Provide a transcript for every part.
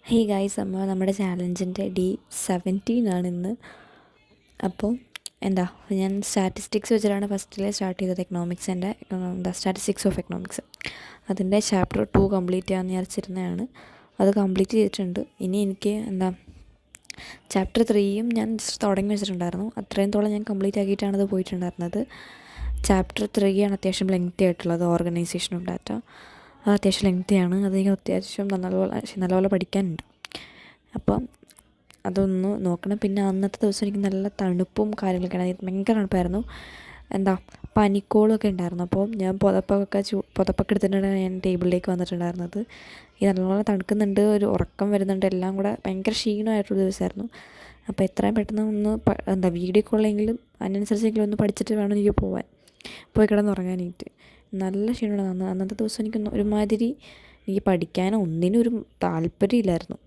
Hey guys, നമ്മുടെ ചാലഞ്ചിൻ്റെ day 17 ആണ് ഇന്ന്. അപ്പോൾ ഞാൻ സ്റ്റാറ്റിസ്റ്റിക്സ് വെച്ചിട്ടാണ് ഫസ്റ്റിൽ സ്റ്റാർട്ട് ചെയ്തത്. എക്കണോമിക്സിൻ്റെ സ്റ്റാറ്റിസ്റ്റിക്സ് ഓഫ് എക്കണോമിക്സ്, അതിൻ്റെ ചാപ്റ്റർ 2 കംപ്ലീറ്റ് ചെയ്യാമെന്ന് വിചാരിച്ചിരുന്നതാണ്. അത് കംപ്ലീറ്റ് ചെയ്തിട്ടുണ്ട്. ഇനി എനിക്ക് ചാപ്റ്റർ 3യും ഞാൻ തുടങ്ങി വെച്ചിട്ടുണ്ടായിരുന്നു. അത്രയും ഞാൻ കംപ്ലീറ്റ് ആക്കിയിട്ടാണ് പോയിട്ടുണ്ടായിരുന്നത്. ചാപ്റ്റർ 3 ആണ് അത്യാവശ്യം ലെങ്തി ആയിട്ടുള്ളത്. ഓർഗനൈസേഷൻ ഓഫ് ഡാറ്റ അത് അത്യാവശ്യം ലെങ്തിയാണ്. അതെനിക്ക് അത്യാവശ്യം നല്ലപോലെ പഠിക്കാനുണ്ട്. അപ്പം അതൊന്ന് നോക്കണം. പിന്നെ അന്നത്തെ ദിവസം എനിക്ക് നല്ല തണുപ്പും കാര്യങ്ങളൊക്കെയാണ്. ഭയങ്കര തണുപ്പായിരുന്നു. പനിക്കോളൊക്കെ ഉണ്ടായിരുന്നു. അപ്പോൾ ഞാൻ പുതപ്പൊക്കെ എടുത്തിട്ടാണ് ഞാൻ ടേബിളിലേക്ക് വന്നിട്ടുണ്ടായിരുന്നത്. ഈ നല്ലപോലെ തണുക്കുന്നുണ്ട്, ഒരു ഉറക്കം വരുന്നുണ്ട്, എല്ലാം കൂടെ ഭയങ്കര ക്ഷീണമായിട്ടൊരു ദിവസമായിരുന്നു. അപ്പോൾ എത്രയും പെട്ടെന്ന് ഒന്ന് വീഡിയോ കോളെങ്കിലും അതിനനുസരിച്ചെങ്കിലും ഒന്ന് പഠിച്ചിട്ട് വേണം എനിക്ക് പോയി കിടന്നുറങ്ങാനായിട്ട്. നല്ല ക്ഷീണമാണ്. അന്നത്തെ ദിവസം ഒരുമാതിരി എനിക്ക് പഠിക്കാനോ ഒന്നിനും ഒരു താല്പര്യമില്ലായിരുന്നു.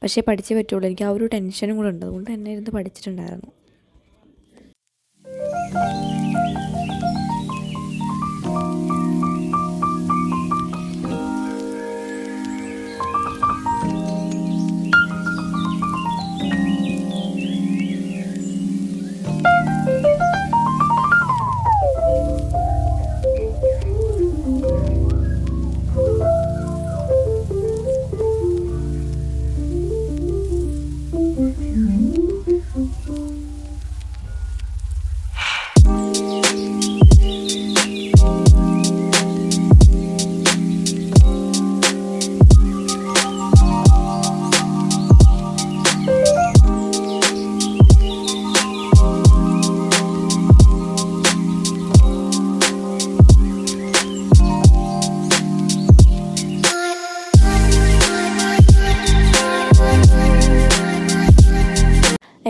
പക്ഷേ പഠിച്ചേ പറ്റുള്ളൂ. എനിക്ക് ആ ഒരു ടെൻഷനും കൂടെ ഉണ്ട്. അതുകൊണ്ട് തന്നെ ഇരുന്ന് പഠിച്ചിട്ടുണ്ടായിരുന്നു.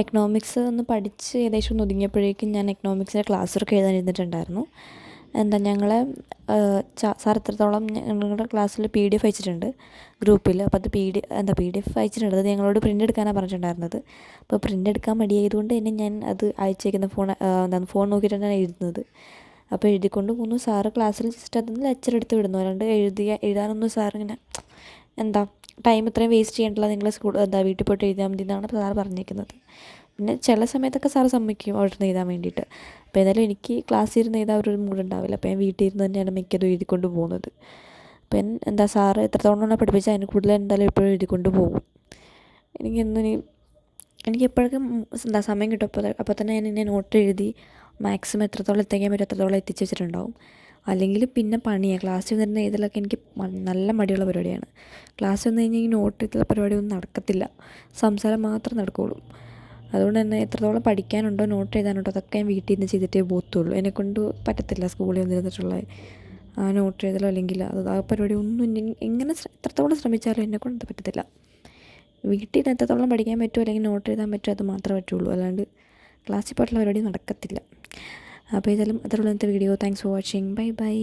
എക്കണോമിക്സ് ഒന്ന് പഠിച്ച് ഏകദേശം ഒന്ന് ഒതുങ്ങിയപ്പോഴേക്കും ഞാൻ എക്കണോമിക്സിൻ്റെ ക്ലാസ് വർക്ക് എഴുതാനിരുന്നിട്ടുണ്ടായിരുന്നു. ഞങ്ങളെ സാർ എത്രത്തോളം ഞങ്ങളുടെ ക്ലാസ്സിൽ PDF അയച്ചിട്ടുണ്ട് ഗ്രൂപ്പിൽ. അപ്പോൾ അത് PDF അയച്ചിട്ടുണ്ട്. അത് ഞങ്ങളോട് പ്രിൻ്റ് എടുക്കാനാണ് പറഞ്ഞിട്ടുണ്ടായിരുന്നത്. അപ്പോൾ പ്രിൻ്റ് എടുക്കാൻ മടിയായതുകൊണ്ട് തന്നെ ഞാൻ അത് അയച്ചേക്കുന്ന ഫോൺ നോക്കിയിട്ടാണ് എഴുതുന്നത്. അപ്പോൾ എഴുതിക്കൊണ്ട് പോകുന്നു. സാറ് ക്ലാസ്സിൽ ജസ്റ്റ് അതൊന്ന് ലെക്ചർ എടുത്ത് വിടുന്നു. അല്ലാണ്ട് എഴുതാനൊന്നും സാറിങ്ങനെ ടൈം ഇത്രയും വേസ്റ്റ് ചെയ്യേണ്ടല്ല, നിങ്ങൾ വീട്ടിൽ പോയിട്ട് എഴുതിയാൽ മതി എന്നാണ് സാർ പറഞ്ഞേക്കുന്നത്. പിന്നെ ചില സമയത്തൊക്കെ സാറ് സമ്മതിക്കും അവിടെ നിന്ന് എഴുതാൻ വേണ്ടിയിട്ട്. അപ്പോൾ ഏതായാലും എനിക്ക് ക്ലാസ്സിൽ ഇരുന്ന് എഴുതാൻ ഒരു മൂഡുണ്ടാവില്ല. അപ്പോൾ ഞാൻ വീട്ടിൽ ഇരുന്ന് തന്നെയാണ് മിക്കതും എഴുതിക്കൊണ്ട് പോകുന്നത്. അപ്പം സാറ് എത്രത്തോളം പഠിപ്പിച്ചാൽ അതിന് കൂടുതൽ എന്തായാലും എപ്പോഴും എഴുതിക്കൊണ്ട് പോകും. എനിക്ക് എപ്പോഴൊക്കെ സമയം കിട്ടും അപ്പോൾ തന്നെ ഞാൻ നോട്ട് എഴുതി മാക്സിമം എത്രത്തോളം എത്തിക്കാൻ പറ്റും അത്രത്തോളം എത്തിച്ച് വെച്ചിട്ടുണ്ടാവും. അല്ലെങ്കിൽ പിന്നെ പണിയാണ്. ക്ലാസ്സിൽ വന്നിരുന്ന എഴുതലൊക്കെ എനിക്ക് നല്ല മടിയുള്ള പരിപാടിയാണ്. ക്ലാസ്സിൽ വന്നു കഴിഞ്ഞാൽ ഈ നോട്ട് എഴുതുന്ന പരിപാടിയൊന്നും നടക്കത്തില്ല. സംസാരം മാത്രം നടക്കുകയുള്ളൂ. അതുകൊണ്ട് തന്നെ എത്രത്തോളം പഠിക്കാനുണ്ടോ നോട്ട് എഴുതാനുണ്ടോ അതൊക്കെ ഞാൻ വീട്ടിൽ നിന്ന് ചെയ്തിട്ടേ പോകത്തുള്ളൂ. എന്നെക്കൊണ്ട് പറ്റത്തില്ല സ്കൂളിൽ വന്നിരുന്നിട്ടുള്ള ആ നോട്ട് എഴുതലോ അല്ലെങ്കിൽ ആ പരിപാടി ഒന്നും എത്രത്തോളം ശ്രമിച്ചാലും എന്നെക്കൊണ്ട് പറ്റത്തില്ല. വീട്ടിൽ നിന്ന് എത്രത്തോളം പഠിക്കാൻ പറ്റുമോ അല്ലെങ്കിൽ നോട്ട് എഴുതാൻ പറ്റുമോ അത് മാത്രമേ പറ്റുള്ളൂ. അല്ലാണ്ട് ക്ലാസ്സിൽ പോയിട്ടുള്ള പരിപാടി നടക്കത്തില്ല. അപ്പോൾ ഏതായാലും അത്രയുള്ള ഇന്നത്തെ video. Thanks for watching. Bye bye.